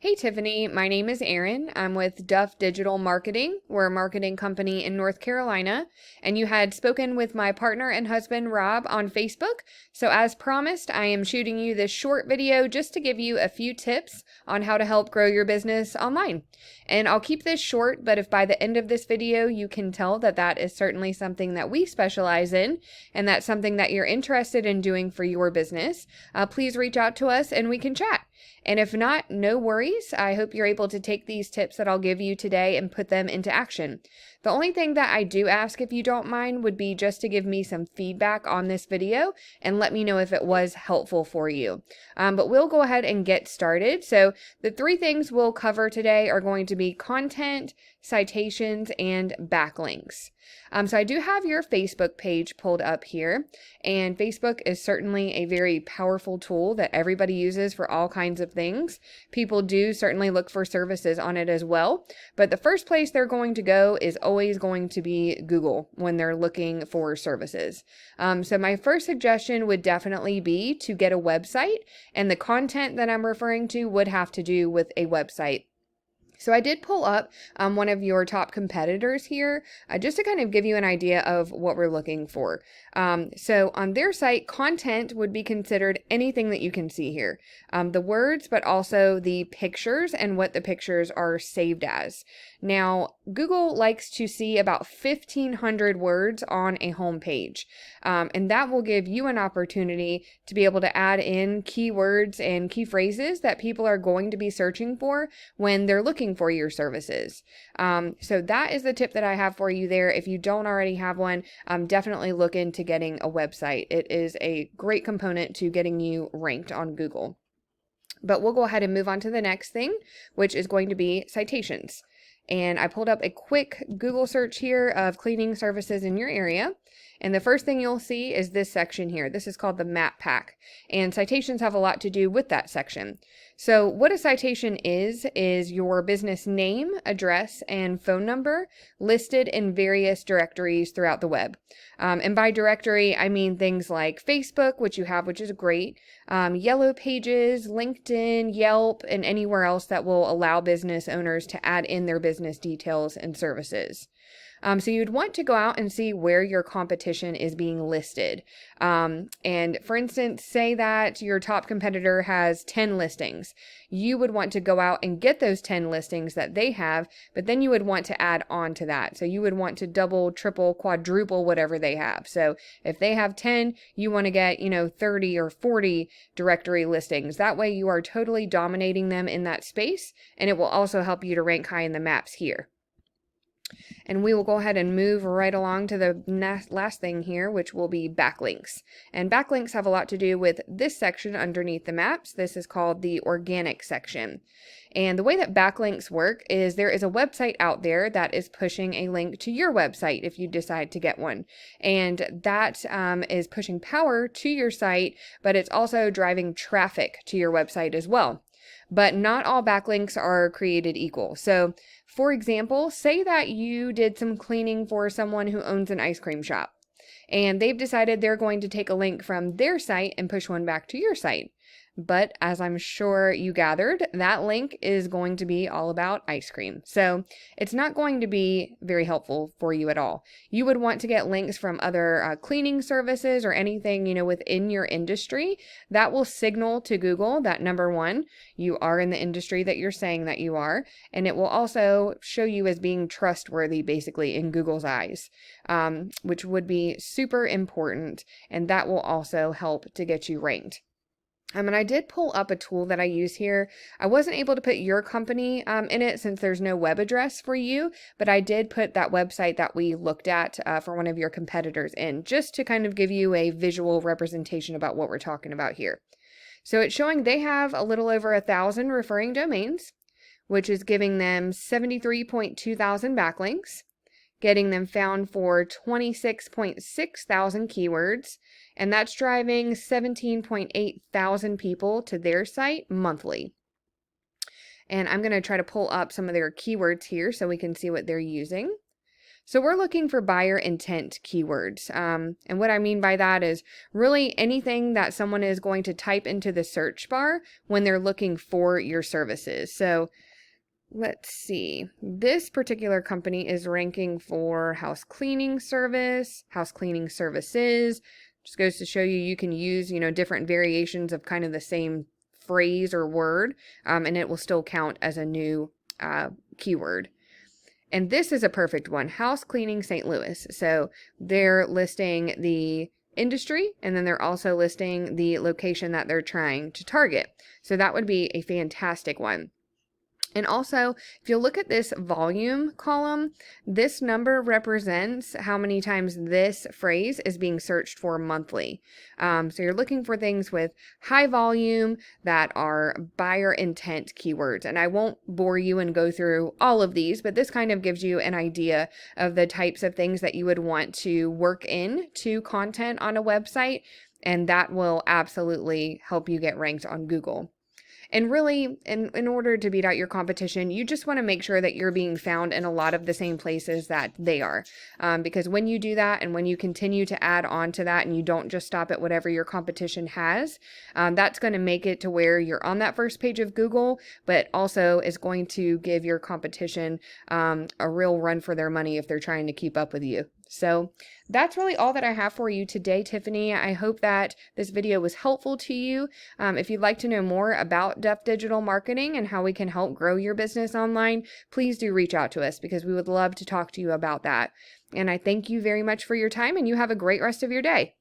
Hey Tiffany, my name is Erin. I'm with Duff Digital Marketing. We're a marketing company in North Carolina, and you had spoken with my partner and husband Rob on Facebook. So as promised, I am shooting you this short video just to give you a few tips on how to help grow your business online. And I'll keep this short, but if by the end of this video you can tell that that is certainly something that we specialize in, and that's something that you're interested in doing for your business, please reach out to us and we can chat. And if not, no worries. I hope you're able to take these tips that I'll give you today and put them into action. The only thing that I do ask, if you don't mind, would be just to give me some feedback on this video and let me know if it was helpful for you. But we'll go ahead and get started. So the three things we'll cover today are going to be content, citations, and backlinks. So I do have your Facebook page pulled up here, and Facebook is certainly a very powerful tool that everybody uses for all kinds of things. People do certainly look for services on it as well, but the first place they're going to go is always going to be Google when they're looking for services. So my first suggestion would definitely be to get a website, and the content that I'm referring to would have to do with a website. So I did pull up one of your top competitors here just to kind of give you an idea of what we're looking for. So on their site, content would be considered anything that you can see here. The words, but also the pictures and what the pictures are saved as. Now, Google likes to see about 1,500 words on a home page, and that will give you an opportunity to be able to add in keywords and key phrases that people are going to be searching for when they're looking for your services. So that is the tip that I have for you there. If you don't already have one, definitely look into getting a website. It is a great component to getting you ranked on Google. But we'll go ahead and move on to the next thing, which is going to be citations. And I pulled up a quick Google search here of cleaning services in your area. And the first thing you'll see is this section here. This is called the map pack. And citations have a lot to do with that section. So what a citation is your business name, address, and phone number listed in various directories throughout the web. And by directory, I mean things like Facebook, which you have, which is great, Yellow Pages, LinkedIn, Yelp, and anywhere else that will allow business owners to add in their business details and services. So you'd want to go out and see where your competition is being listed. And for instance, say that your top competitor has 10 listings. You would want to go out and get those 10 listings that they have, but then you would want to add on to that. So you would want to double, triple, quadruple whatever they have. So if they have 10, you want to get, 30 or 40 directory listings. That way you are totally dominating them in that space, and it will also help you to rank high in the maps here. And we will go ahead and move right along to the last thing here, which will be backlinks. And backlinks have a lot to do with this section underneath the maps. This is called the organic section. And the way that backlinks work is there is a website out there that is pushing a link to your website if you decide to get one. And that is pushing power to your site, but it's also driving traffic to your website as well. But not all backlinks are created equal. So, for example, say that you did some cleaning for someone who owns an ice cream shop, and they've decided they're going to take a link from their site and push one back to your site. But as I'm sure you gathered, that link is going to be all about ice cream. So it's not going to be very helpful for you at all. You would want to get links from other cleaning services or anything, within your industry that will signal to Google that, number one, you are in the industry that you're saying that you are. And it will also show you as being trustworthy, basically, in Google's eyes, which would be super important. And that will also help to get you ranked. And I did pull up a tool that I use here. I wasn't able to put your company in it since there's no web address for you, but I did put that website that we looked at for one of your competitors in, just to kind of give you a visual representation about what we're talking about here. So it's showing they have a little over 1,000 referring domains, which is giving them 73.2 thousand backlinks, getting them found for 26.6 thousand keywords, and that's driving 17.8 thousand people to their site monthly. And I'm going to try to pull up some of their keywords here so we can see what they're using. So we're looking for buyer intent keywords. And what I mean by that is really anything that someone is going to type into the search bar when they're looking for your services. So let's see. This particular company is ranking for house cleaning service, house cleaning services. Just goes to show you, you can use, different variations of kind of the same phrase or word, and it will still count as a new keyword. And this is a perfect one, house cleaning St. Louis. So they're listing the industry, and then they're also listing the location that they're trying to target. So that would be a fantastic one. And also, if you look at this volume column, this number represents how many times this phrase is being searched for monthly. So you're looking for things with high volume that are buyer intent keywords. And I won't bore you and go through all of these, but this kind of gives you an idea of the types of things that you would want to work into content on a website. And that will absolutely help you get ranked on Google. And really, in order to beat out your competition, you just want to make sure that you're being found in a lot of the same places that they are. Because when you do that and when you continue to add on to that and you don't just stop at whatever your competition has, that's going to make it to where you're on that first page of Google, but also is going to give your competition a real run for their money if they're trying to keep up with you. So that's really all that I have for you today, Tiffany. I hope that this video was helpful to you. If you'd like to know more about Duff Digital Marketing and how we can help grow your business online, please do reach out to us because we would love to talk to you about that. And I thank you very much for your time, and you have a great rest of your day.